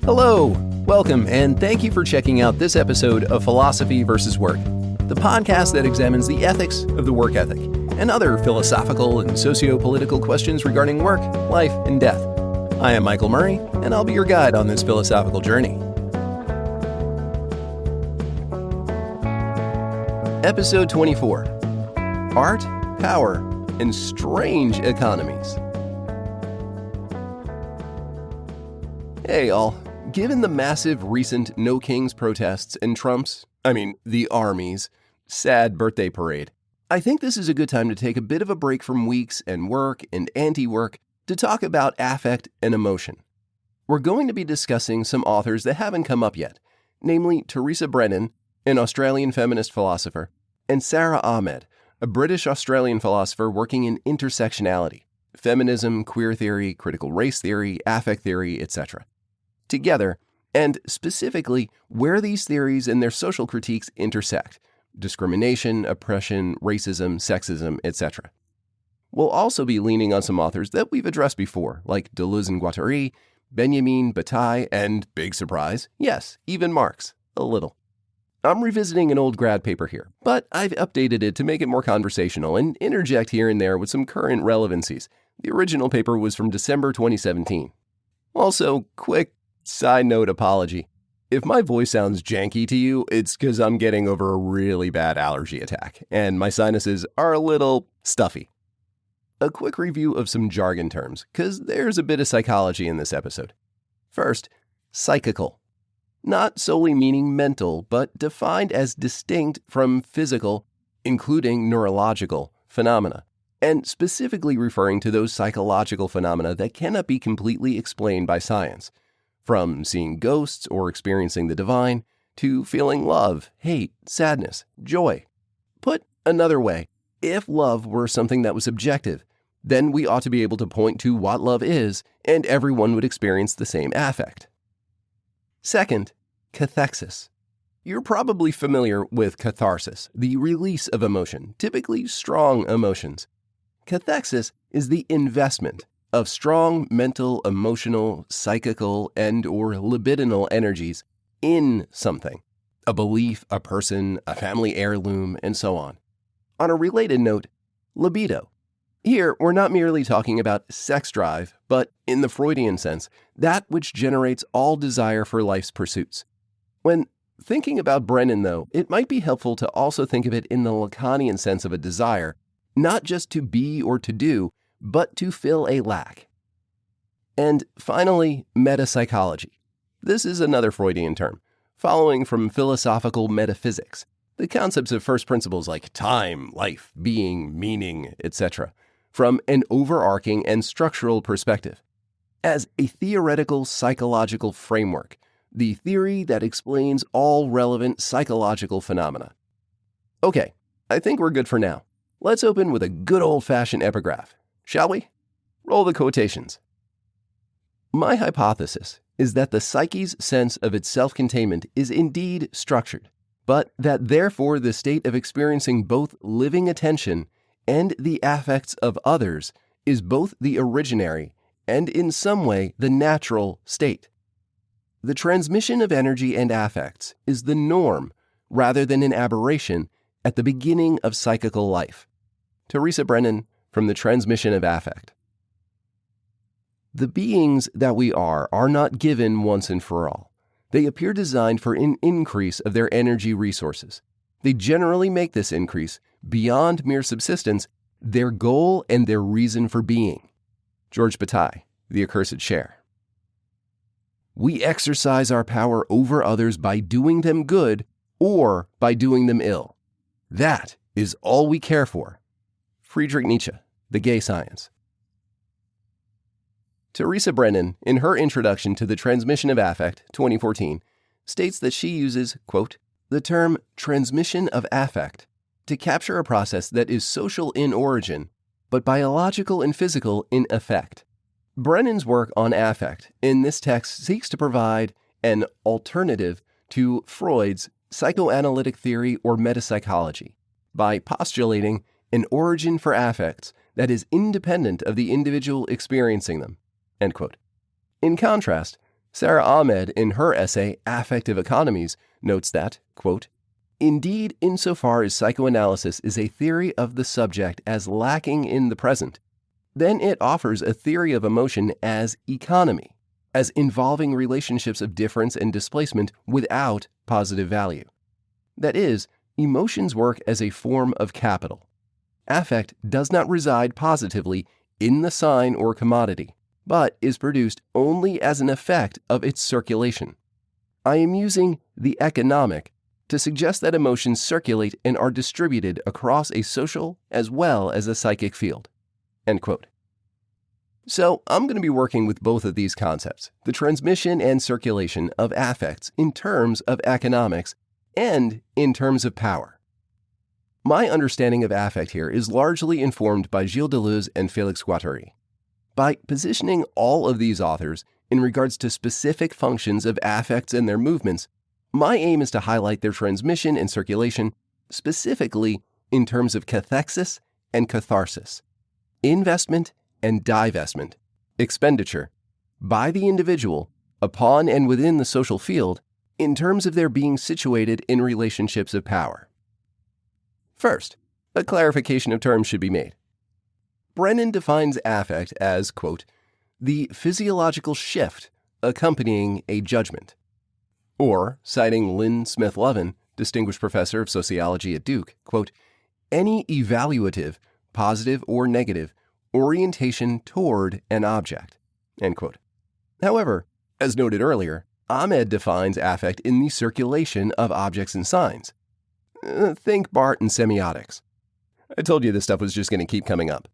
Hello, welcome, and thank you for checking out this episode of Philosophy versus Work, the podcast that examines the ethics of the work ethic and other philosophical and socio-political questions regarding work, life, and death. I am Michael Murray, and I'll be your guide on this philosophical journey. Episode 24, Art, Power, and Strange Economies. Hey y'all, given the massive recent No Kings protests and the Army's, sad birthday parade, I think this is a good time to take a bit of a break from weeks and work and anti-work to talk about affect and emotion. We're going to be discussing some authors that haven't come up yet, namely Teresa Brennan, an Australian feminist philosopher, and Sara Ahmed, a British-Australian philosopher working in intersectionality, feminism, queer theory, critical race theory, affect theory, etc. Together, and specifically where these theories and their social critiques intersect: discrimination, oppression, racism, sexism, etc. We'll also be leaning on some authors that we've addressed before, like Deleuze and Guattari, Benjamin, Bataille, and, big surprise, yes, even Marx, a little. I'm revisiting an old grad paper here, but I've updated it to make it more conversational and interject here and there with some current relevancies. The original paper was from December 2017. Also, quick side note apology. If my voice sounds janky to you, it's because I'm getting over a really bad allergy attack, and my sinuses are a little stuffy. A quick review of some jargon terms, because there's a bit of psychology in this episode. First, psychical. Not solely meaning mental, but defined as distinct from physical, including neurological, phenomena, and specifically referring to those psychological phenomena that cannot be completely explained by science, from seeing ghosts or experiencing the divine, to feeling love, hate, sadness, joy. Put another way, if love were something that was objective, then we ought to be able to point to what love is, and everyone would experience the same affect. Second, catharsis. You're probably familiar with catharsis, the release of emotion, typically strong emotions. Catharsis is the investment of strong mental, emotional, psychical, and/or libidinal energies in something, a belief, a person, a family heirloom, and so on. On a related note, libido. Here, we're not merely talking about sex drive, but in the Freudian sense, that which generates all desire for life's pursuits. When thinking about Brennan, though, it might be helpful to also think of it in the Lacanian sense of a desire, not just to be or to do, but to fill a lack. And finally, metapsychology. This is another Freudian term, following from philosophical metaphysics, the concepts of first principles like time, life, being, meaning, etc., from an overarching and structural perspective, as a theoretical psychological framework, the theory that explains all relevant psychological phenomena. Okay, I think we're good for now. Let's open with a good old-fashioned epigraph. Shall we? Roll the quotations. My hypothesis is that the psyche's sense of its self-containment is indeed structured, but that therefore the state of experiencing both living attention and the affects of others is both the originary and in some way the natural state. The transmission of energy and affects is the norm rather than an aberration at the beginning of psychical life. Teresa Brennan, from The Transmission of Affect. The beings that we are not given once and for all. They appear designed for an increase of their energy resources. They generally make this increase, beyond mere subsistence, their goal and their reason for being. George Bataille, The Accursed Share. We exercise our power over others by doing them good or by doing them ill. That is all we care for. Friedrich Nietzsche, The Gay Science. Teresa Brennan, in her introduction to The Transmission of Affect, 2014, states that she uses, quote, the term transmission of affect to capture a process that is social in origin, but biological and physical in effect. Brennan's work on affect in this text seeks to provide an alternative to Freud's psychoanalytic theory or metapsychology by postulating an origin for affects that is independent of the individual experiencing them. End quote. In contrast, Sara Ahmed, in her essay Affective Economies, notes that, quote, "Indeed, insofar as psychoanalysis is a theory of the subject as lacking in the present, then it offers a theory of emotion as economy, as involving relationships of difference and displacement without positive value. That is, emotions work as a form of capital. Affect does not reside positively in the sign or commodity, but is produced only as an effect of its circulation. I am using the economic to suggest that emotions circulate and are distributed across a social as well as a psychic field." End quote. So I'm going to be working with both of these concepts, the transmission and circulation of affects in terms of economics and in terms of power. My understanding of affect here is largely informed by Gilles Deleuze and Félix Guattari. By positioning all of these authors in regards to specific functions of affects and their movements, my aim is to highlight their transmission and circulation specifically in terms of cathexis and catharsis, investment and divestment, expenditure, by the individual, upon and within the social field, in terms of their being situated in relationships of power. First, a clarification of terms should be made. Brennan defines affect as, quote, "the physiological shift accompanying a judgment." Or, citing Lynn Smith Levin, distinguished professor of sociology at Duke, quote, "any evaluative, positive or negative, orientation toward an object." End quote. However, as noted earlier, Ahmed defines affect in the circulation of objects and signs. Think Barth and semiotics. I told you this stuff was just going to keep coming up.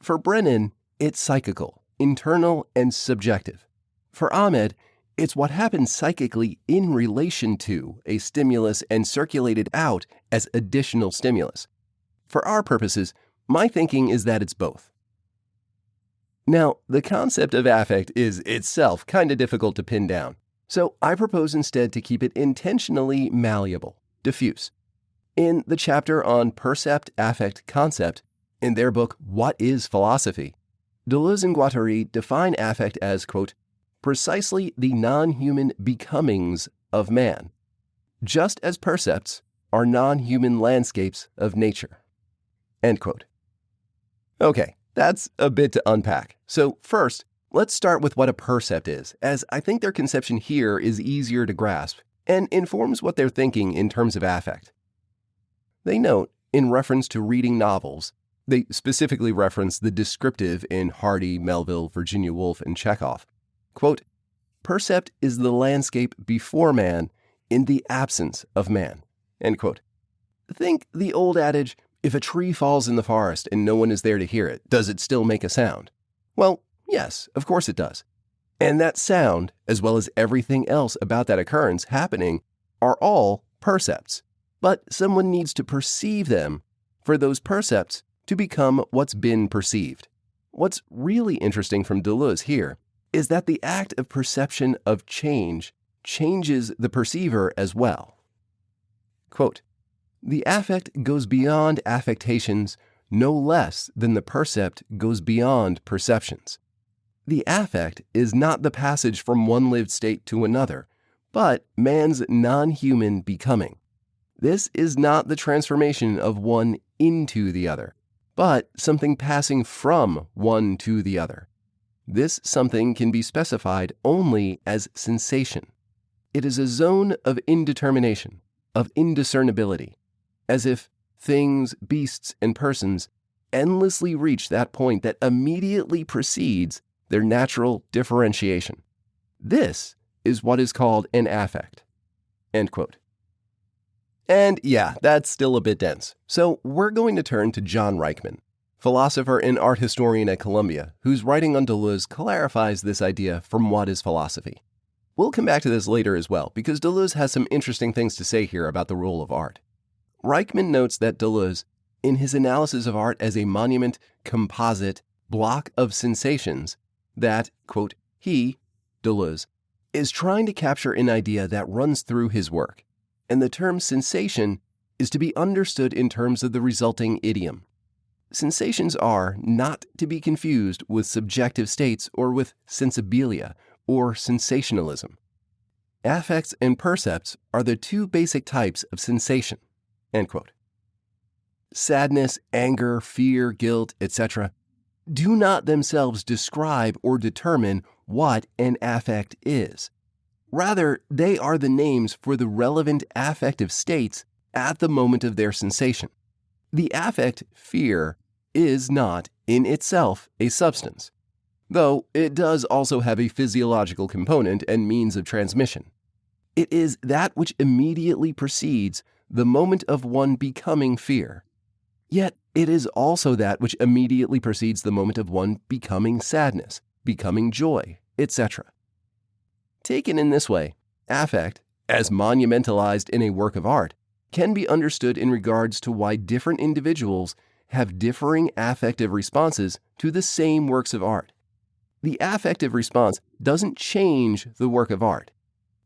For Brennan, it's psychical, internal, and subjective. For Ahmed, it's what happens psychically in relation to a stimulus and circulated out as additional stimulus. For our purposes, my thinking is that it's both. Now, the concept of affect is itself kind of difficult to pin down, so I propose instead to keep it intentionally malleable, diffuse. In the chapter on percept, affect, concept, in their book What is Philosophy?, Deleuze and Guattari define affect as, quote, "precisely the non-human becomings of man, just as percepts are non-human landscapes of nature." End quote. Okay, that's a bit to unpack. So first, let's start with what a percept is, as I think their conception here is easier to grasp and informs what they're thinking in terms of affect. They note, in reference to reading novels, they specifically reference the descriptive in Hardy, Melville, Virginia Woolf, and Chekhov, quote, "percept is the landscape before man in the absence of man." End quote. Think the old adage, if a tree falls in the forest and no one is there to hear it, does it still make a sound? Well, yes, of course it does. And that sound, as well as everything else about that occurrence happening, are all percepts. But someone needs to perceive them for those percepts to become what's been perceived. What's really interesting from Deleuze here is that the act of perception of change changes the perceiver as well. Quote, "The affect goes beyond affectations no less than the percept goes beyond perceptions. The affect is not the passage from one lived state to another, but man's non-human becoming. This is not the transformation of one into the other, but something passing from one to the other. This something can be specified only as sensation. It is a zone of indetermination, of indiscernibility, as if things, beasts, and persons endlessly reach that point that immediately precedes their natural differentiation. This is what is called an affect." End quote. And yeah, that's still a bit dense. So we're going to turn to John Reichman, philosopher and art historian at Columbia, whose writing on Deleuze clarifies this idea from What is Philosophy? We'll come back to this later as well, because Deleuze has some interesting things to say here about the role of art. Reichman notes that Deleuze, in his analysis of art as a monument, composite, block of sensations, that, quote, he, Deleuze, is trying to capture an idea that runs through his work, and the term sensation is to be understood in terms of the resulting idiom. Sensations are not to be confused with subjective states or with sensibilia or sensationalism. Affects and percepts are the two basic types of sensation." End quote. Sadness, anger, fear, guilt, etc. do not themselves describe or determine what an affect is. Rather, they are the names for the relevant affective states at the moment of their sensation. The affect, fear, is not, in itself, a substance, though it does also have a physiological component and means of transmission. It is that which immediately precedes the moment of one becoming fear. Yet it is also that which immediately precedes the moment of one becoming sadness, becoming joy, etc. Taken in this way, affect, as monumentalized in a work of art, can be understood in regards to why different individuals have differing affective responses to the same works of art. The affective response doesn't change the work of art.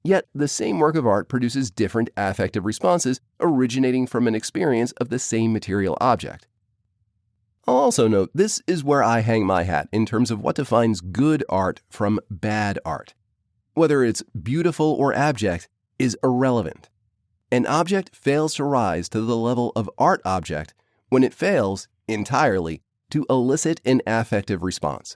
Yet the same work of art produces different affective responses originating from an experience of the same material object. I'll also note this is where I hang my hat in terms of what defines good art from bad art. Whether it's beautiful or abject is irrelevant. An object fails to rise to the level of art object when it fails, entirely, to elicit an affective response.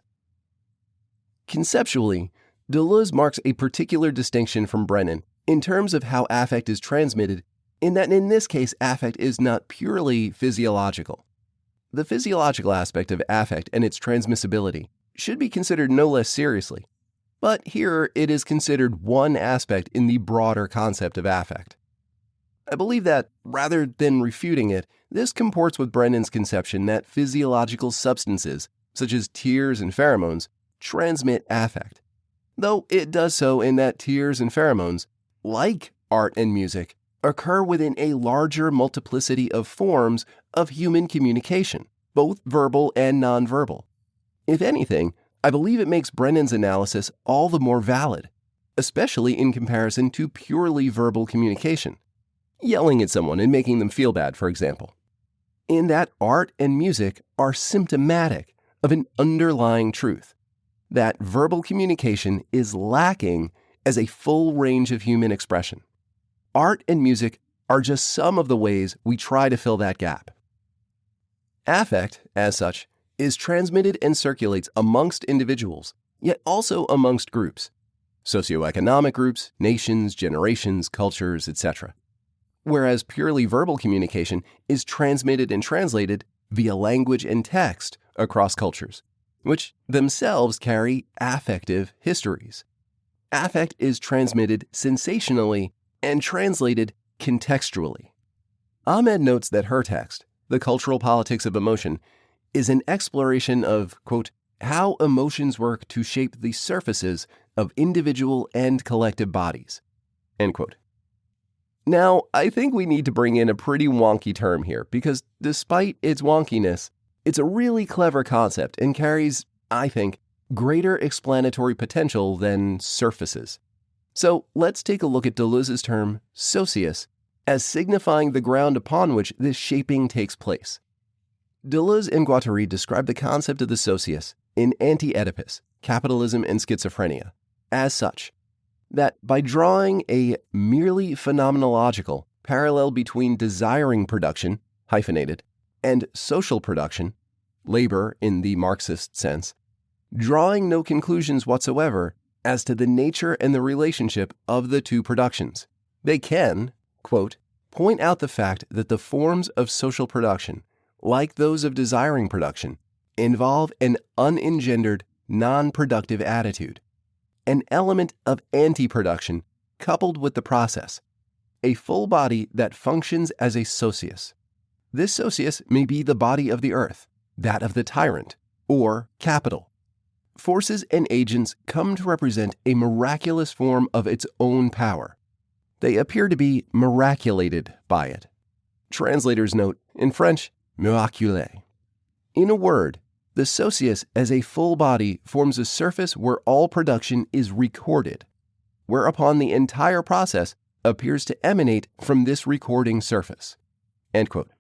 Conceptually, Deleuze marks a particular distinction from Brennan in terms of how affect is transmitted, in that in this case affect is not purely physiological. The physiological aspect of affect and its transmissibility should be considered no less seriously, but here it is considered one aspect in the broader concept of affect. I believe that, rather than refuting it, this comports with Brennan's conception that physiological substances, such as tears and pheromones, transmit affect, though it does so in that tears and pheromones, like art and music, occur within a larger multiplicity of forms of human communication, both verbal and nonverbal. If anything, I believe it makes Brennan's analysis all the more valid, especially in comparison to purely verbal communication. Yelling at someone and making them feel bad, for example. In that art and music are symptomatic of an underlying truth, that verbal communication is lacking as a full range of human expression. Art and music are just some of the ways we try to fill that gap. Affect, as such, is transmitted and circulates amongst individuals, yet also amongst groups, socioeconomic groups, nations, generations, cultures, etc. Whereas purely verbal communication is transmitted and translated via language and text across cultures, which themselves carry affective histories. Affect is transmitted sensationally and translated contextually. Ahmed notes that her text, The Cultural Politics of Emotion, is an exploration of, quote, how emotions work to shape the surfaces of individual and collective bodies, end quote. Now, I think we need to bring in a pretty wonky term here because despite its wonkiness, it's a really clever concept and carries, I think, greater explanatory potential than surfaces. So let's take a look at Deleuze's term socius as signifying the ground upon which this shaping takes place. Deleuze and Guattari describe the concept of the socius in Anti-Oedipus, Capitalism and Schizophrenia, as such, that by drawing a merely phenomenological parallel between desiring production, hyphenated, and social production, labor in the Marxist sense, drawing no conclusions whatsoever as to the nature and the relationship of the two productions, they can, quote, point out the fact that the forms of social production, like those of desiring production, involve an unengendered, non-productive attitude, an element of anti-production coupled with the process, a full body that functions as a socius. This socius may be the body of the earth, that of the tyrant, or capital. Forces and agents come to represent a miraculous form of its own power. They appear to be miraculated by it. Translators note, in French, miraculé. In a word, the socius as a full body forms a surface where all production is recorded, whereupon the entire process appears to emanate from this recording surface. End quote.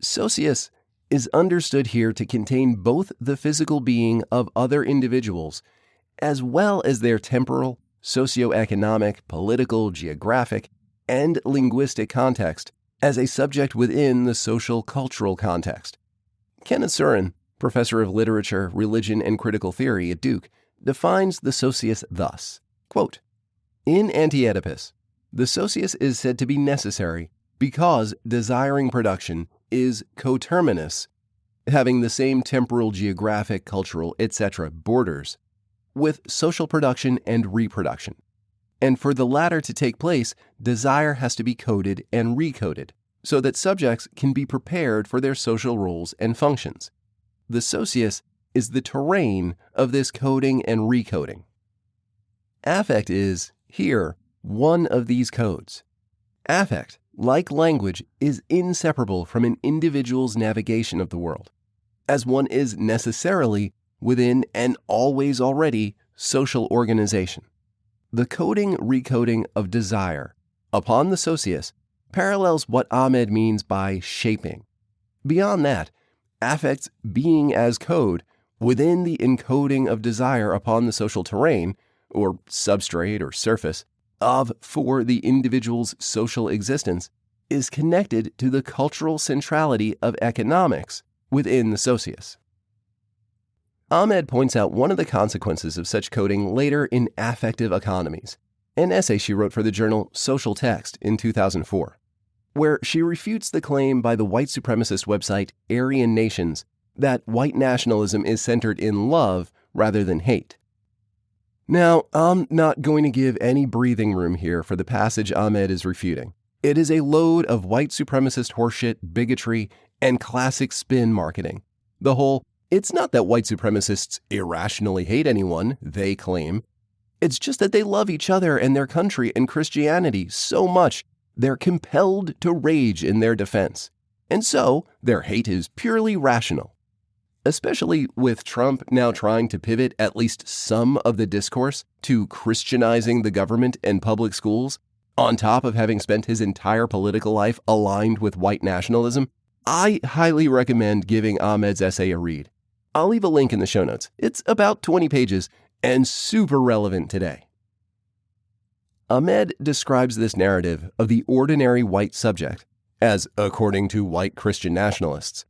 Socius is understood here to contain both the physical being of other individuals as well as their temporal, socioeconomic, political, geographic, and linguistic context as a subject within the social-cultural context. Kenneth Surin, professor of literature, religion, and critical theory at Duke, defines the socius thus, quote, "In Anti-Oedipus, the socius is said to be necessary because desiring production is coterminous, having the same temporal, geographic, cultural, etc. borders, with social production and reproduction. And for the latter to take place, desire has to be coded and recoded, so that subjects can be prepared for their social roles and functions. The socius is the terrain of this coding and recoding. Affect is, here, one of these codes. Affect, like language, is inseparable from an individual's navigation of the world, as one is necessarily within and always already social organization. The coding-recoding of desire upon the socius parallels what Ahmed means by shaping. Beyond that, affect's being as code within the encoding of desire upon the social terrain, or substrate or surface, for the individual's social existence, is connected to the cultural centrality of economics within the socius. Ahmed points out one of the consequences of such coding later in Affective Economies, an essay she wrote for the journal Social Text in 2004, where she refutes the claim by the white supremacist website Aryan Nations that white nationalism is centered in love rather than hate. Now, I'm not going to give any breathing room here for the passage Ahmed is refuting. It is a load of white supremacist horseshit, bigotry, and classic spin marketing. The whole, it's not that white supremacists irrationally hate anyone, they claim. It's just that they love each other and their country and Christianity so much they're compelled to rage in their defense. And so, their hate is purely rational. Especially with Trump now trying to pivot at least some of the discourse to Christianizing the government and public schools, on top of having spent his entire political life aligned with white nationalism, I highly recommend giving Ahmed's essay a read. I'll leave a link in the show notes. It's about 20 pages and super relevant today. Ahmed describes this narrative of the ordinary white subject as according to white Christian nationalists,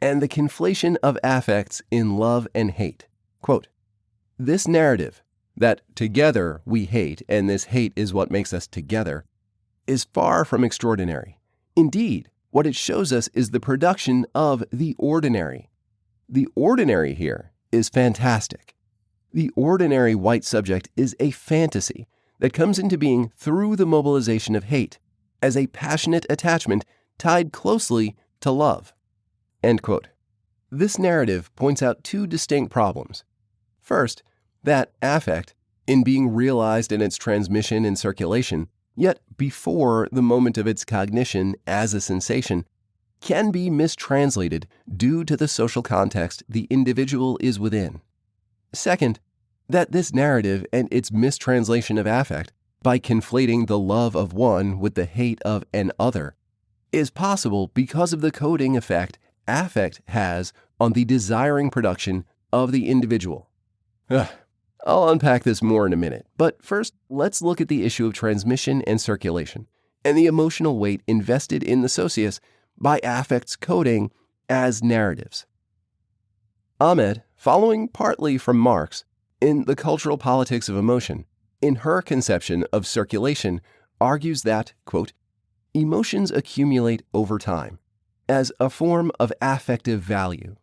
and the conflation of affects in love and hate. Quote, "This narrative, that together we hate and this hate is what makes us together, is far from extraordinary. Indeed, what it shows us is the production of the ordinary. The ordinary here is fantastic. The ordinary white subject is a fantasy that comes into being through the mobilization of hate as a passionate attachment tied closely to love." End quote. This narrative points out two distinct problems. First, that affect, in being realized in its transmission and circulation, yet before the moment of its cognition as a sensation, can be mistranslated due to the social context the individual is within. Second, that this narrative and its mistranslation of affect, by conflating the love of one with the hate of an other, is possible because of the coding effect affect has on the desiring production of the individual. I'll unpack this more in a minute, but first, let's look at the issue of transmission and circulation, and the emotional weight invested in the socius by affect's coding as narratives. Ahmed, following partly from Marx, in The Cultural Politics of Emotion, in her conception of circulation, argues that, quote, "Emotions accumulate over time as a form of affective value."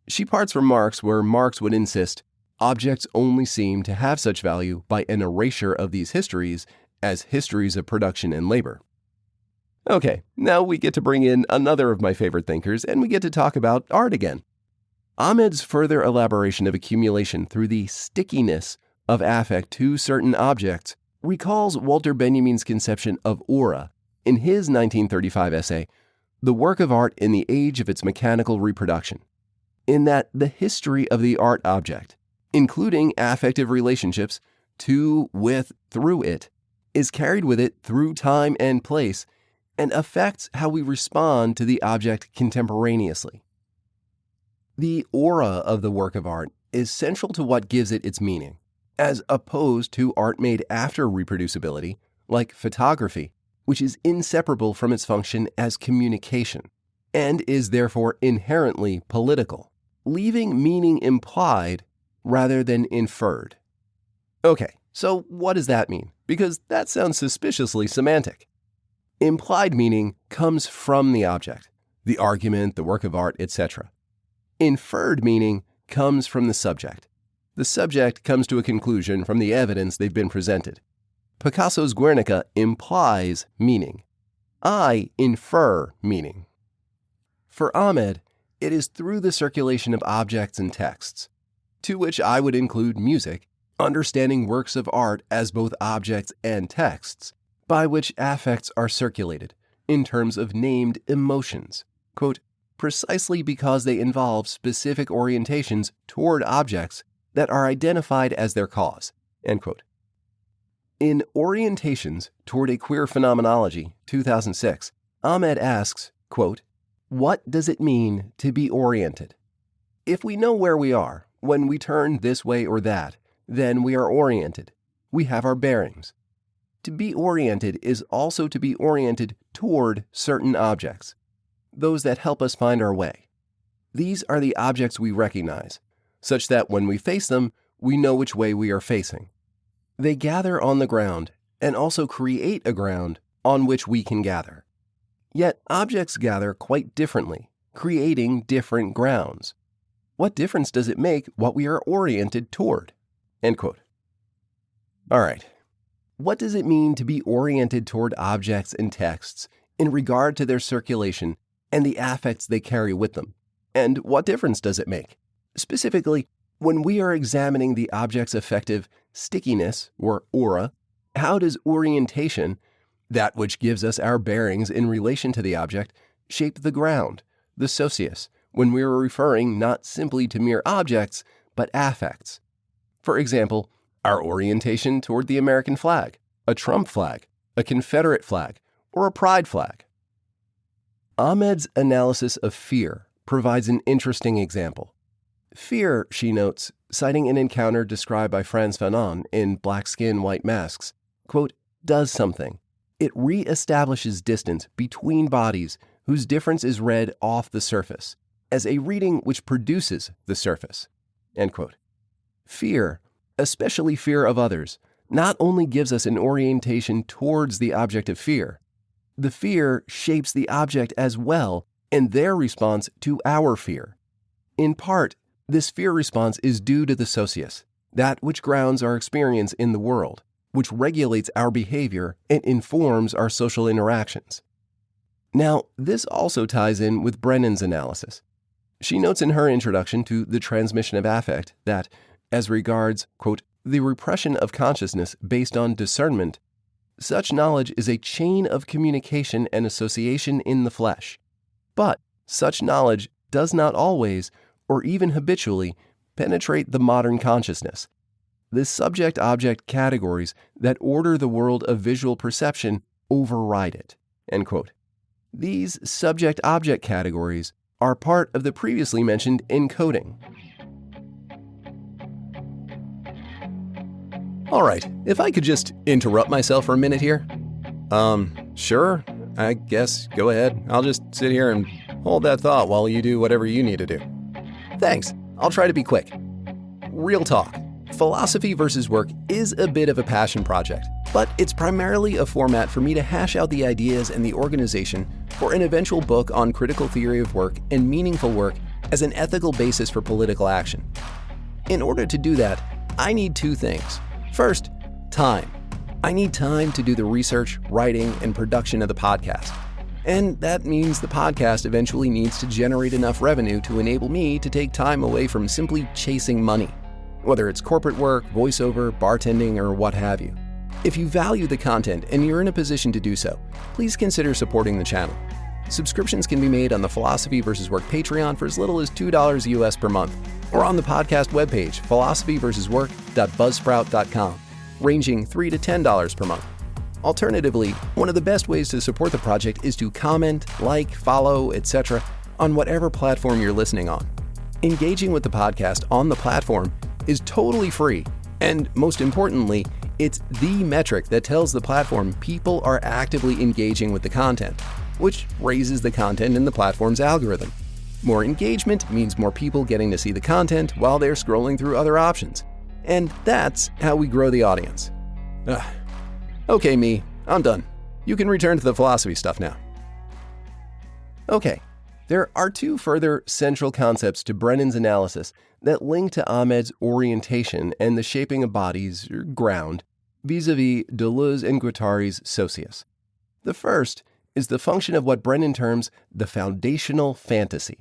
She parts from Marx, where Marx would insist objects only seem to have such value by an erasure of these histories as histories of production and labor. Okay, now we get to bring in another of my favorite thinkers, and we get to talk about art again. Ahmed's further elaboration of accumulation through the stickiness of affect to certain objects recalls Walter Benjamin's conception of aura in his 1935 essay, The Work of Art in the Age of Its Mechanical Reproduction, in that the history of the art object, including affective relationships to, with, through it, is carried with it through time and place and affects how we respond to the object contemporaneously. The aura of the work of art is central to what gives it its meaning, as opposed to art made after reproducibility, like photography, which is inseparable from its function as communication, and is therefore inherently political, leaving meaning implied rather than inferred. Okay, so what does that mean? Because that sounds suspiciously semantic. Implied meaning comes from the object, the argument, the work of art, etc. Inferred meaning comes from the subject. The subject comes to a conclusion from the evidence they've been presented. Picasso's Guernica implies meaning. I infer meaning. For Ahmed, it is through the circulation of objects and texts, to which I would include music, understanding works of art as both objects and texts, by which affects are circulated, in terms of named emotions, quote, precisely because they involve specific orientations toward objects that are identified as their cause, end quote. In Orientations Toward a Queer Phenomenology, 2006, Ahmed asks, quote, what does it mean to be oriented? If we know where we are, when we turn this way or that, then we are oriented. We have our bearings. To be oriented is also to be oriented toward certain objects, those that help us find our way. These are the objects we recognize, such that when we face them, we know which way we are facing. They gather on the ground and also create a ground on which we can gather. Yet objects gather quite differently, creating different grounds. What difference does it make what we are oriented toward? End quote. All right. What does it mean to be oriented toward objects and texts in regard to their circulation and the affects they carry with them? And what difference does it make? Specifically, when we are examining the object's affective stickiness or aura, how does orientation, that which gives us our bearings in relation to the object, shape the ground, the socius, when we are referring not simply to mere objects, but affects? For example, our orientation toward the American flag, a Trump flag, a Confederate flag, or a pride flag. Ahmed's analysis of fear provides an interesting example. Fear, she notes, citing an encounter described by Frantz Fanon in Black Skin, White Masks, quote, does something. It re-establishes distance between bodies whose difference is read off the surface, as a reading which produces the surface, end quote. Fear, especially fear of others, not only gives us an orientation towards the object of fear, the fear shapes the object as well and their response to our fear. In part, this fear response is due to the socius, that which grounds our experience in the world, which regulates our behavior and informs our social interactions. Now, this also ties in with Brennan's analysis. She notes in her introduction to The Transmission of Affect that, as regards, quote, the repression of consciousness based on discernment, such knowledge is a chain of communication and association in the flesh. But such knowledge does not always, or even habitually, penetrate the modern consciousness. The subject-object categories that order the world of visual perception override it, end quote. These subject-object categories are part of the previously mentioned encoding. All right, if I could just interrupt myself for a minute here. Sure, I guess go ahead. I'll just sit here and hold that thought while you do whatever you need to do. Thanks, I'll try to be quick. Real talk. Philosophy versus Work is a bit of a passion project, but it's primarily a format for me to hash out the ideas and the organization for an eventual book on critical theory of work and meaningful work as an ethical basis for political action. In order to do that, I need two things. First, time. I need time to do the research, writing, and production of the podcast. And that means the podcast eventually needs to generate enough revenue to enable me to take time away from simply chasing money, whether it's corporate work, voiceover, bartending, or what have you. If you value the content and you're in a position to do so, please consider supporting the channel. Subscriptions can be made on the Philosophy vs. Work Patreon for as little as $2 US per month, or on the podcast webpage, philosophyversuswork.buzzsprout.com, ranging $3 to $10 per month. Alternatively, one of the best ways to support the project is to comment, like, follow, etc. on whatever platform you're listening on. Engaging with the podcast on the platform is totally free And most importantly, it's the metric that tells the platform people are actively engaging with the content, which raises the content in the platform's algorithm. More engagement means more people getting to see the content while they're scrolling through other options. And that's how we grow the audience. Okay, me, I'm done. You can return to the philosophy stuff now. Okay, there are two further central concepts to Brennan's analysis that link to Ahmed's orientation and the shaping of bodies, or ground, vis-a-vis Deleuze and Guattari's socius. The first is the function of what Brennan terms the foundational fantasy.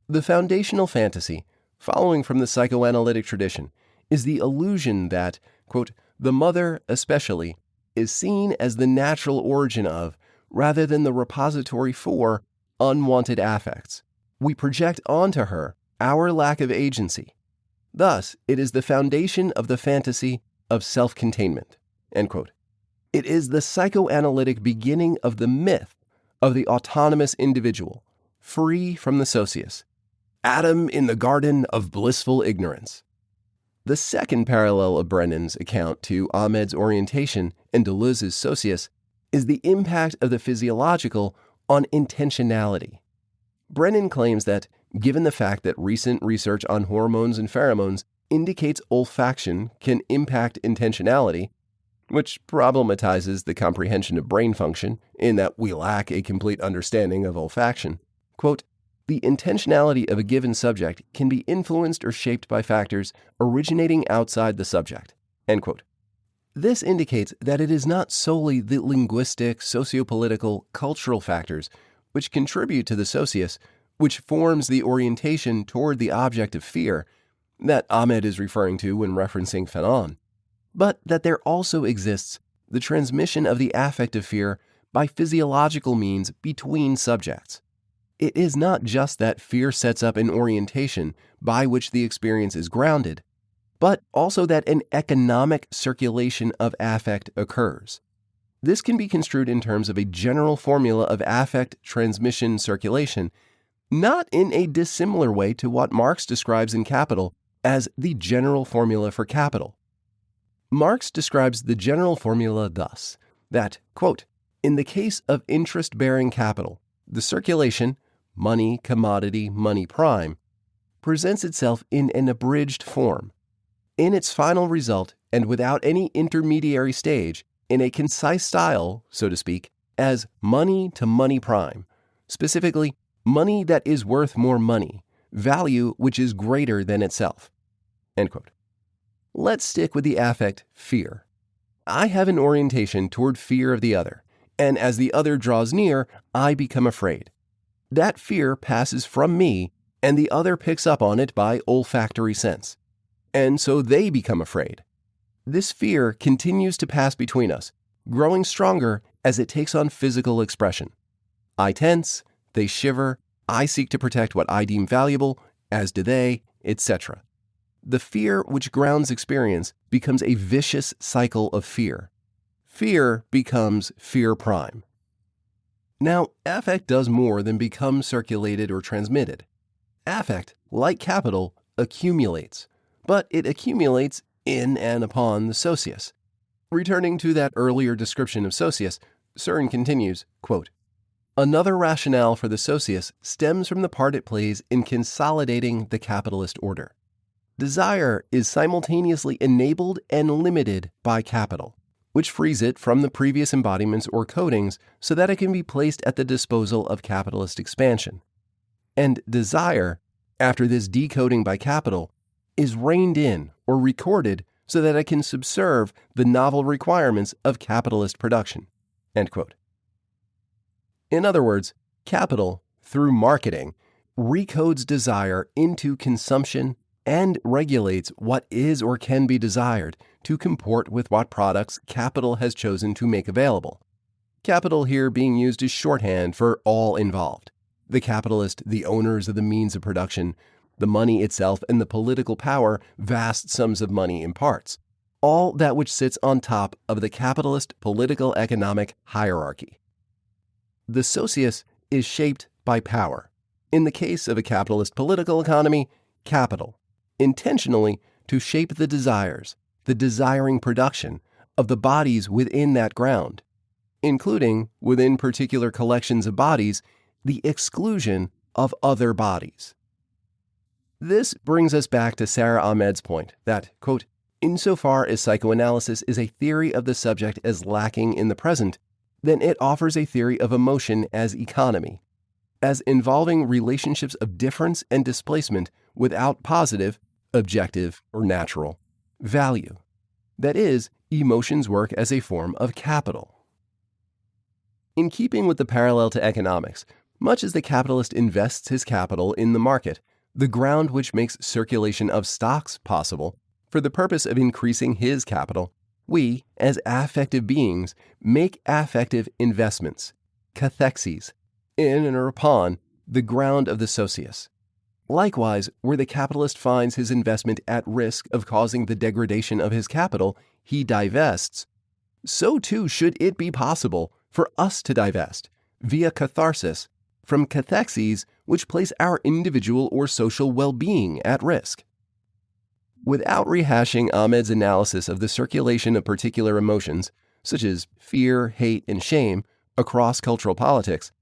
The foundational fantasy, following from the psychoanalytic tradition, is the illusion that, quote, the mother especially is seen as the natural origin of, rather than the repository for, unwanted affects. We project onto her our lack of agency. Thus, it is the foundation of the fantasy of self-containment, end quote. It is the psychoanalytic beginning of the myth of the autonomous individual, free from the socius, Adam in the garden of blissful ignorance. The second parallel of Brennan's account to Ahmed's orientation and Deleuze's socius is the impact of the physiological on intentionality. Brennan claims that, given the fact that recent research on hormones and pheromones indicates olfaction can impact intentionality, which problematizes the comprehension of brain function in that we lack a complete understanding of olfaction, quote, the intentionality of a given subject can be influenced or shaped by factors originating outside the subject, end quote. This indicates that it is not solely the linguistic, sociopolitical, cultural factors which contribute to the socius, which forms the orientation toward the object of fear that Ahmed is referring to when referencing Fanon, but that there also exists the transmission of the affect of fear by physiological means between subjects. It is not just that fear sets up an orientation by which the experience is grounded, but also that an economic circulation of affect occurs. This can be construed in terms of a general formula of affect transmission circulation, not in a dissimilar way to what Marx describes in Capital as the general formula for capital. Marx describes the general formula thus, that, quote, in the case of interest-bearing capital, the circulation, money, commodity, money prime, presents itself in an abridged form. In its final result, and without any intermediary stage, in a concise style, so to speak, as money to money prime, specifically, money that is worth more money, value which is greater than itself. End quote. Let's stick with the affect fear. I have an orientation toward fear of the other, and as the other draws near, I become afraid. That fear passes from me, and the other picks up on it by olfactory sense. And so they become afraid. This fear continues to pass between us, growing stronger as it takes on physical expression. I tense, they shiver, I seek to protect what I deem valuable, as do they, etc. The fear which grounds experience becomes a vicious cycle of fear. Fear becomes fear prime. Now, affect does more than become circulated or transmitted. Affect, like capital, accumulates, but it accumulates in and upon the socius. Returning to that earlier description of socius, Cern continues, quote, another rationale for the socius stems from the part it plays in consolidating the capitalist order. Desire is simultaneously enabled and limited by capital, which frees it from the previous embodiments or codings so that it can be placed at the disposal of capitalist expansion. And desire, after this decoding by capital, is reined in or recorded so that it can subserve the novel requirements of capitalist production. End quote. In other words, capital, through marketing, recodes desire into consumption and regulates what is or can be desired to comport with what products capital has chosen to make available. Capital here being used as shorthand for all involved. The capitalist, the owners of the means of production, the money itself, and the political power vast sums of money imparts. All that which sits on top of the capitalist political economic hierarchy. The socius is shaped by power. In the case of a capitalist political economy, capital. Intentionally, to shape the desires, the desiring production of the bodies within that ground, including, within particular collections of bodies, the exclusion of other bodies. This brings us back to Sara Ahmed's point that, quote, insofar as psychoanalysis is a theory of the subject as lacking in the present, then it offers a theory of emotion as economy, as involving relationships of difference and displacement without positive, objective, or natural value. That is, emotions work as a form of capital. In keeping with the parallel to economics, much as the capitalist invests his capital in the market, the ground which makes circulation of stocks possible, for the purpose of increasing his capital, we, as affective beings, make affective investments, catharsis, in or upon the ground of the socius. Likewise, where the capitalist finds his investment at risk of causing the degradation of his capital, he divests, so too should it be possible for us to divest, via catharsis, from catharses which place our individual or social well-being at risk. Without rehashing Ahmed's analysis of the circulation of particular emotions, such as fear, hate, and shame, across cultural politics,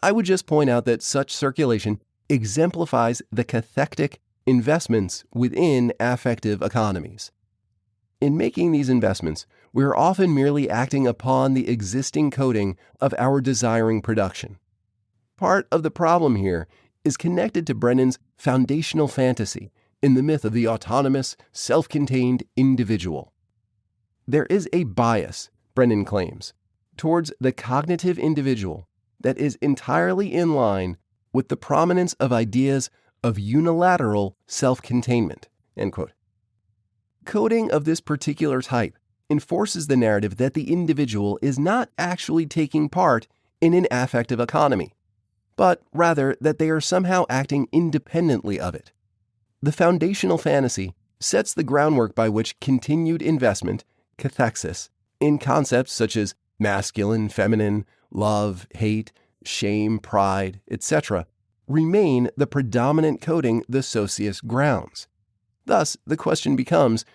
I would just point out that such circulation exemplifies the cathectic investments within affective economies. In making these investments, we are often merely acting upon the existing coding of our desiring production. Part of the problem here is connected to Brennan's foundational fantasy in the myth of the autonomous, self-contained individual. There is a bias, Brennan claims, towards the cognitive individual that is entirely in line with the prominence of ideas of unilateral self-containment, end quote. Coding of this particular type enforces the narrative that the individual is not actually taking part in an affective economy, but rather that they are somehow acting independently of it. The foundational fantasy sets the groundwork by which continued investment, catharsis, in concepts such as masculine, feminine, love, hate, shame, pride, etc., remain the predominant coding the socius grounds. Thus, the question becomes,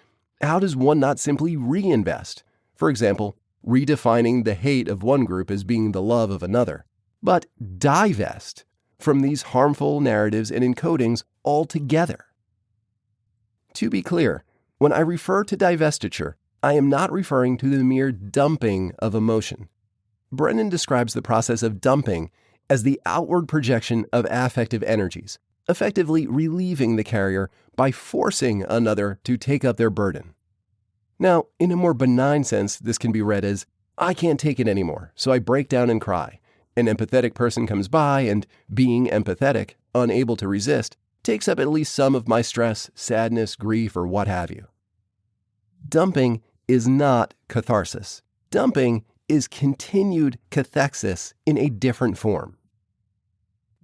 how does one not simply reinvest? For example, redefining the hate of one group as being the love of another, but divest from these harmful narratives and encodings altogether. To be clear, when I refer to divestiture, I am not referring to the mere dumping of emotion. Brennan describes the process of dumping as the outward projection of affective energies, effectively relieving the carrier by forcing another to take up their burden. Now, in a more benign sense, this can be read as, I can't take it anymore, so I break down and cry. An empathetic person comes by and, being empathetic, unable to resist, takes up at least some of my stress, sadness, grief, or what have you. Dumping is not catharsis. Dumping is continued catharsis in a different form.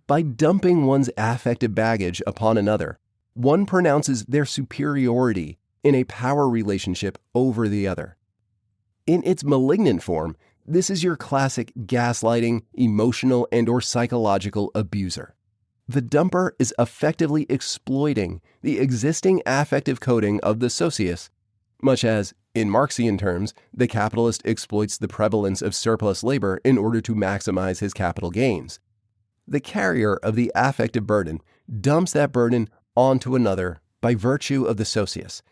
By dumping one's affective baggage upon another, one pronounces their superiority in a power relationship over the other. In its malignant form, this is your classic gaslighting, emotional, and/or psychological abuser. The dumper is effectively exploiting the existing affective coding of the socius, much as, in Marxian terms, the capitalist exploits the prevalence of surplus labor in order to maximize his capital gains. The carrier of the affective burden dumps that burden onto another by virtue of the socius,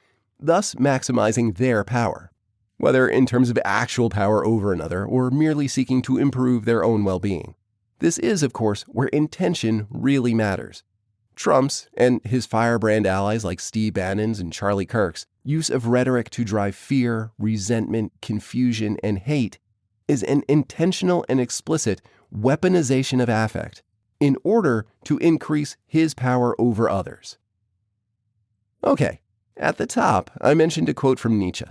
thus maximizing their power, whether in terms of actual power over another or merely seeking to improve their own well-being. This is, of course, where intention really matters. Trump's and his firebrand allies like Steve Bannon's and Charlie Kirk's use of rhetoric to drive fear, resentment, confusion, and hate is an intentional and explicit weaponization of affect in order to increase his power over others. Okay, at the top, I mentioned a quote from Nietzsche.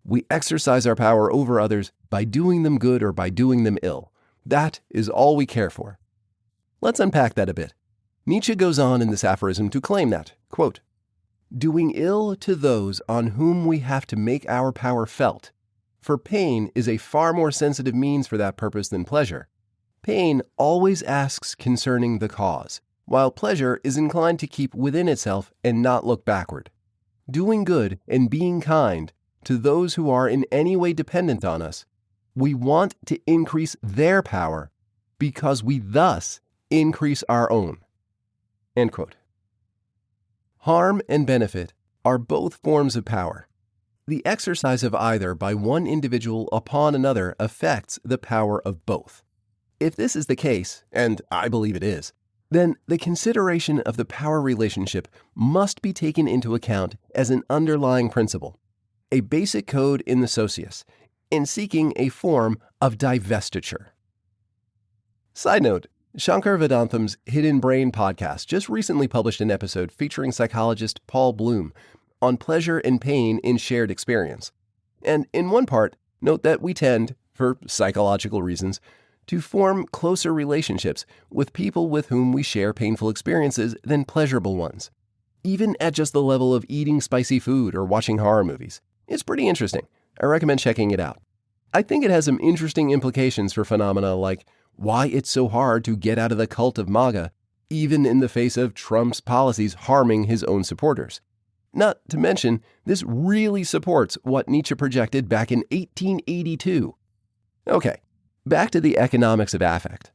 We exercise our power over others by doing them good or by doing them ill. That is all we care for. Let's unpack that a bit. Nietzsche goes on in this aphorism to claim that, quote, doing ill to those on whom we have to make our power felt, for pain is a far more sensitive means for that purpose than pleasure. Pain always asks concerning the cause, while pleasure is inclined to keep within itself and not look backward. doing good and being kind to those who are in any way dependent on us, we want to increase their power because we thus increase our own. End quote. Harm and benefit are both forms of power. The exercise of either by one individual upon another affects the power of both. If this is the case, and I believe it is, then the consideration of the power relationship must be taken into account as an underlying principle, a basic code in the socius, in seeking a form of divestiture. Side note, Shankar Vedantham's Hidden Brain podcast just recently published an episode featuring psychologist Paul Bloom on pleasure and pain in shared experience. And in one part, note that we tend, for psychological reasons, to form closer relationships with people with whom we share painful experiences than pleasurable ones, even at just the level of eating spicy food or watching horror movies. It's pretty interesting. I recommend checking it out. I think it has some interesting implications for phenomena like why it's so hard to get out of the cult of MAGA, even in the face of Trump's policies harming his own supporters. Not to mention, this really supports what Nietzsche projected back in 1882. Okay, back to the economics of affect.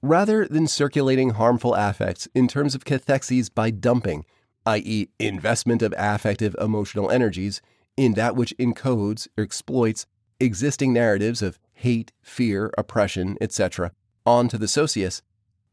Rather than circulating harmful affects in terms of cathexes by dumping, i.e. investment of affective emotional energies, in that which encodes or exploits existing narratives of hate, fear, oppression, etc., onto the socius,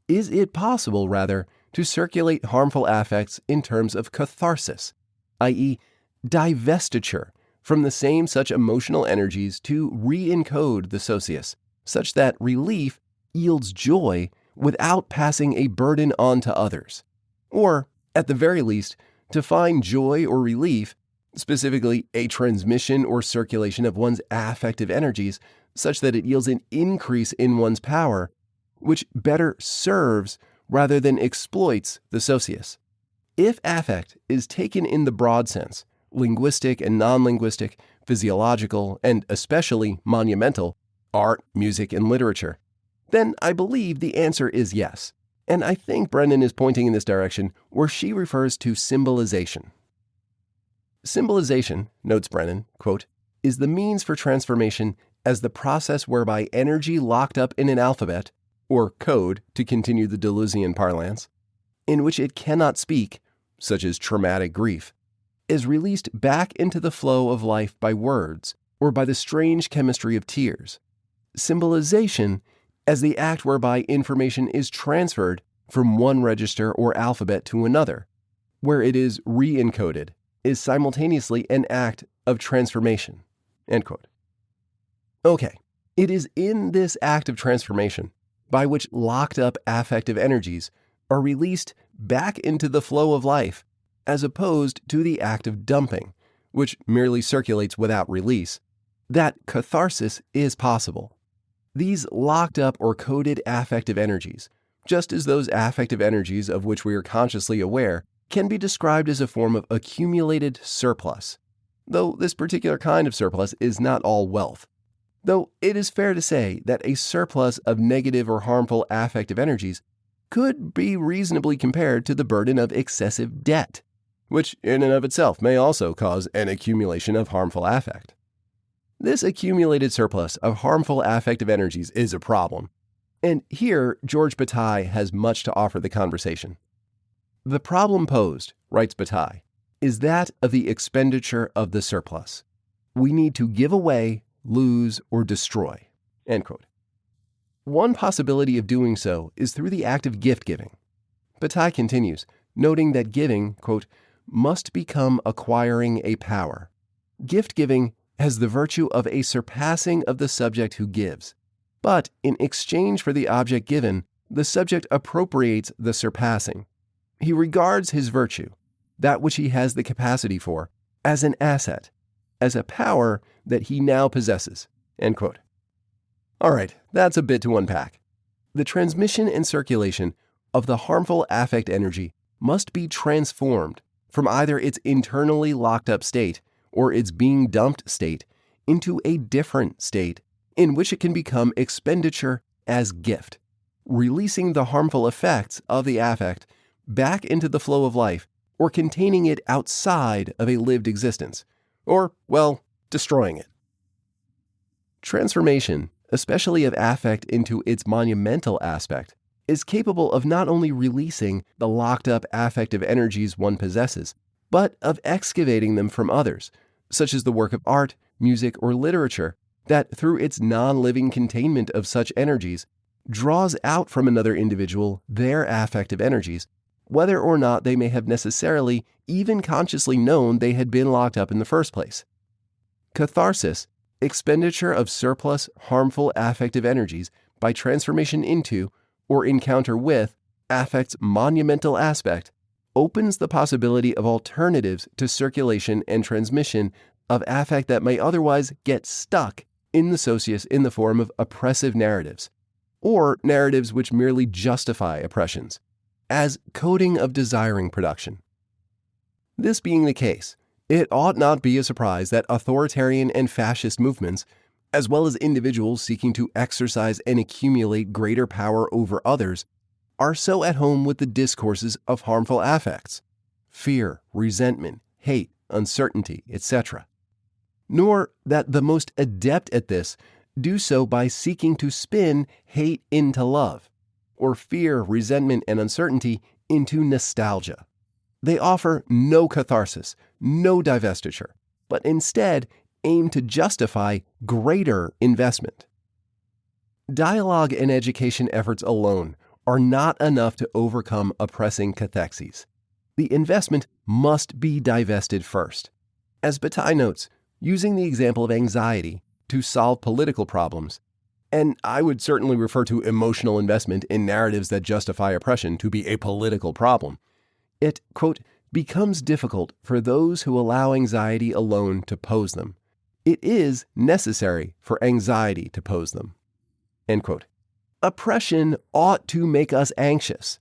is it possible, rather, to circulate harmful affects in terms of catharsis, i.e. divestiture from the same such emotional energies to re-encode the socius, such that relief yields joy without passing a burden on to others? Or, at the very least, to find joy or relief, specifically a transmission or circulation of one's affective energies, such that it yields an increase in one's power, which better serves rather than exploits the socius. If affect is taken in the broad sense, linguistic and non-linguistic, physiological, and especially monumental, art, music, and literature, then I believe the answer is yes. And I think Brennan is pointing in this direction where she refers to symbolization. Symbolization, notes Brennan, quote, is the means for transformation as the process whereby energy locked up in an alphabet, or code to continue the Deleuzian parlance, in which it cannot speak, such as traumatic grief, is released back into the flow of life by words or by the strange chemistry of tears. Symbolization as the act whereby information is transferred from one register or alphabet to another, where it is re-encoded, is simultaneously an act of transformation. End quote. Okay, it is in this act of transformation by which locked up affective energies are released back into the flow of life, as opposed to the act of dumping, which merely circulates without release, that catharsis is possible. These locked up or coded affective energies, just as those affective energies of which we are consciously aware, can be described as a form of accumulated surplus, though this particular kind of surplus is not all wealth. Though it is fair to say that a surplus of negative or harmful affective energies could be reasonably compared to the burden of excessive debt, which in and of itself may also cause an accumulation of harmful affect. This accumulated surplus of harmful affective energies is a problem, and here George Bataille has much to offer the conversation. The problem posed, writes Bataille, is that of the expenditure of the surplus. We need to give away, lose, or destroy. End quote. One possibility of doing so is through the act of gift-giving. Bataille continues, noting that giving, quote, must become acquiring a power. Gift-giving has the virtue of a surpassing of the subject who gives, but in exchange for the object given, the subject appropriates the surpassing. He regards his virtue, that which he has the capacity for, as an asset, as a power that he now possesses. End quote. All right, that's a bit to unpack. The transmission and circulation of the harmful affect energy must be transformed from either its internally locked up state or its being dumped state into a different state in which it can become expenditure as gift, releasing the harmful effects of the affect back into the flow of life or containing it outside of a lived existence, or, well, destroying it. Transformation, especially of affect into its monumental aspect, is capable of not only releasing the locked-up affective energies one possesses, but of excavating them from others, such as the work of art, music, or literature, that through its non-living containment of such energies, draws out from another individual their affective energies, whether or not they may have necessarily even consciously known they had been locked up in the first place. Catharsis, expenditure of surplus, harmful affective energies by transformation into, or encounter with, affect's monumental aspect, opens the possibility of alternatives to circulation and transmission of affect that may otherwise get stuck in the socius in the form of oppressive narratives, or narratives which merely justify oppressions, as coding of desiring production. This being the case, it ought not be a surprise that authoritarian and fascist movements, as well as individuals seeking to exercise and accumulate greater power over others, are so at home with the discourses of harmful affects, fear, resentment, hate, uncertainty, etc., nor that the most adept at this do so by seeking to spin hate into love, or fear, resentment, and uncertainty into nostalgia. They offer no catharsis, no divestiture, but instead aim to justify greater investment. Dialogue and education efforts alone are not enough to overcome oppressing cathexes. The investment must be divested first. As Bataille notes, using the example of anxiety to solve political problems, and I would certainly refer to emotional investment in narratives that justify oppression to be a political problem, it, quote, becomes difficult for those who allow anxiety alone to pose them. It is necessary for anxiety to pose them. End quote. Oppression ought to make us anxious,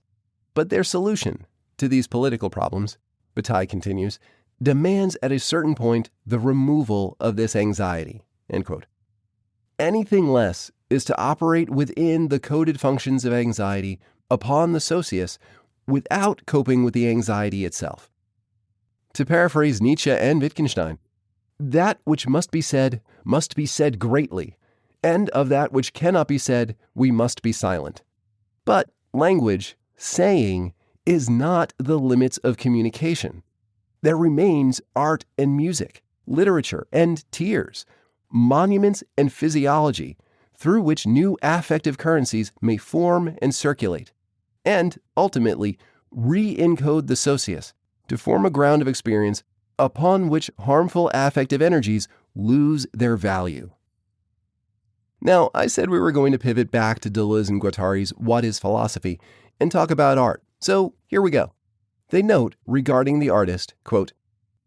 but their solution to these political problems, Bataille continues, demands at a certain point the removal of this anxiety. End quote. Anything less is to operate within the coded functions of anxiety upon the socius without coping with the anxiety itself. To paraphrase Nietzsche and Wittgenstein, that which must be said greatly, and of that which cannot be said, we must be silent. But language, saying, is not the limits of communication. There remains art and music, literature and tears, monuments and physiology, through which new affective currencies may form and circulate, and, ultimately, re-encode the socius to form a ground of experience upon which harmful affective energies lose their value. Now, I said we were going to pivot back to Deleuze and Guattari's What is Philosophy and talk about art, so here we go. They note regarding the artist, quote,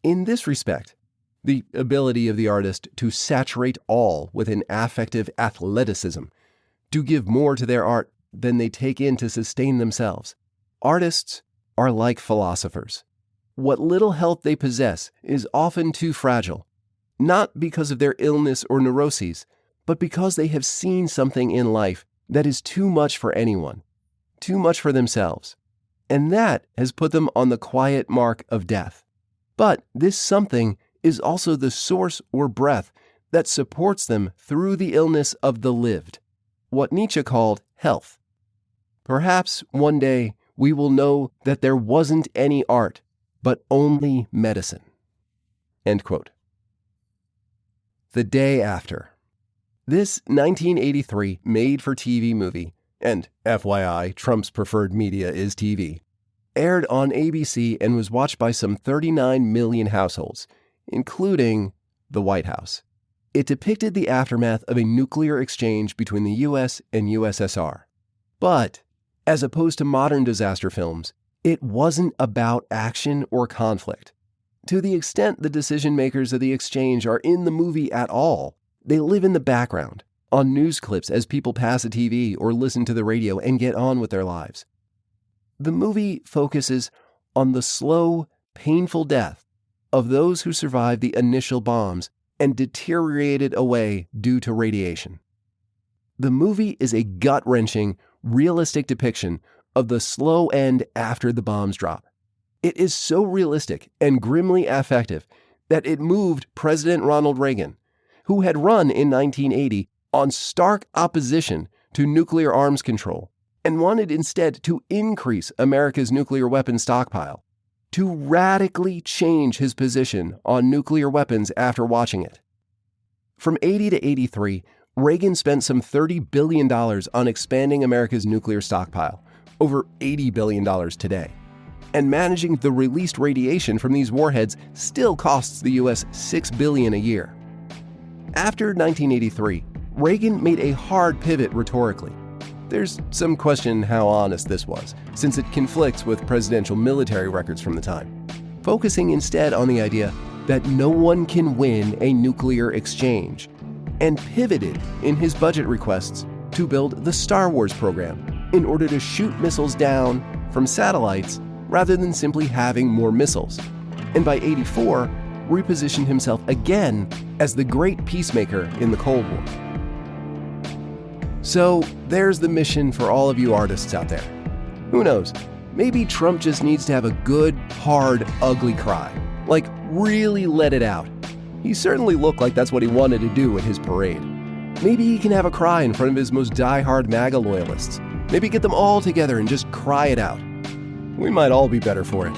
in this respect, the ability of the artist to saturate all with an affective athleticism, to give more to their art than they take in to sustain themselves. Artists are like philosophers. What little health they possess is often too fragile, not because of their illness or neuroses, but because they have seen something in life that is too much for anyone, too much for themselves, and that has put them on the quiet mark of death. But this something is also the source or breath that supports them through the illness of the lived, what Nietzsche called health. Perhaps one day we will know that there wasn't any art, but only medicine. End quote. The Day After. This 1983 made-for-TV movie, and FYI, Trump's preferred media is TV, aired on ABC and was watched by some 39 million households, including the White House. It depicted the aftermath of a nuclear exchange between the U.S. and USSR. But, as opposed to modern disaster films, it wasn't about action or conflict. To the extent the decision-makers of the exchange are in the movie at all, they live in the background, on news clips as people pass a TV or listen to the radio and get on with their lives. The movie focuses on the slow, painful death of those who survived the initial bombs and deteriorated away due to radiation. The movie is a gut-wrenching, realistic depiction of the slow end after the bombs drop. It is so realistic and grimly affective that it moved President Ronald Reagan, who had run in 1980 on stark opposition to nuclear arms control and wanted instead to increase America's nuclear weapons stockpile, to radically change his position on nuclear weapons after watching it. From 80 to 83, Reagan spent some $30 billion on expanding America's nuclear stockpile, over $80 billion today. And managing the released radiation from these warheads still costs the US $6 billion a year. After 1983, Reagan made a hard pivot rhetorically. There's some question how honest this was, since it conflicts with presidential military records from the time, focusing instead on the idea that no one can win a nuclear exchange, and pivoted in his budget requests to build the Star Wars program in order to shoot missiles down from satellites rather than simply having more missiles, and by 84, repositioned himself again as the great peacemaker in the Cold War. So there's the mission for all of you artists out there. Who knows, maybe Trump just needs to have a good, hard, ugly cry. Like, really let it out. He certainly looked like that's what he wanted to do at his parade. Maybe he can have a cry in front of his most die-hard MAGA loyalists. Maybe get them all together and just cry it out. We might all be better for it.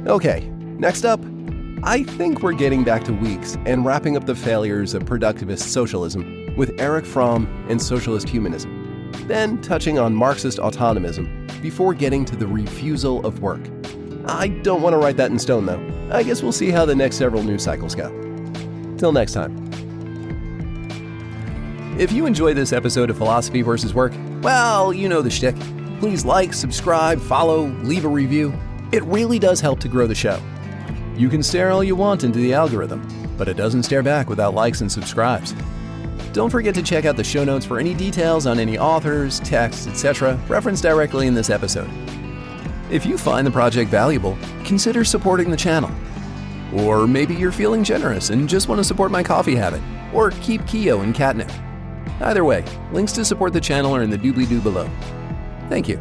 Okay, next up, I think we're getting back to Weeks and wrapping up the failures of productivist socialism with Erich Fromm and socialist humanism, then touching on Marxist autonomism before getting to the refusal of work. I don't want to write that in stone, though. I guess we'll see how the next several news cycles go. Till next time. If you enjoyed this episode of Philosophy vs. Work, well, you know the shtick. Please like, subscribe, follow, leave a review. It really does help to grow the show. You can stare all you want into the algorithm, but it doesn't stare back without likes and subscribes. Don't forget to check out the show notes for any details on any authors, texts, etc. referenced directly in this episode. If you find the project valuable, consider supporting the channel. Or maybe you're feeling generous and just want to support my coffee habit, or keep Keo and catnip. Either way, links to support the channel are in the doobly-doo below. Thank you.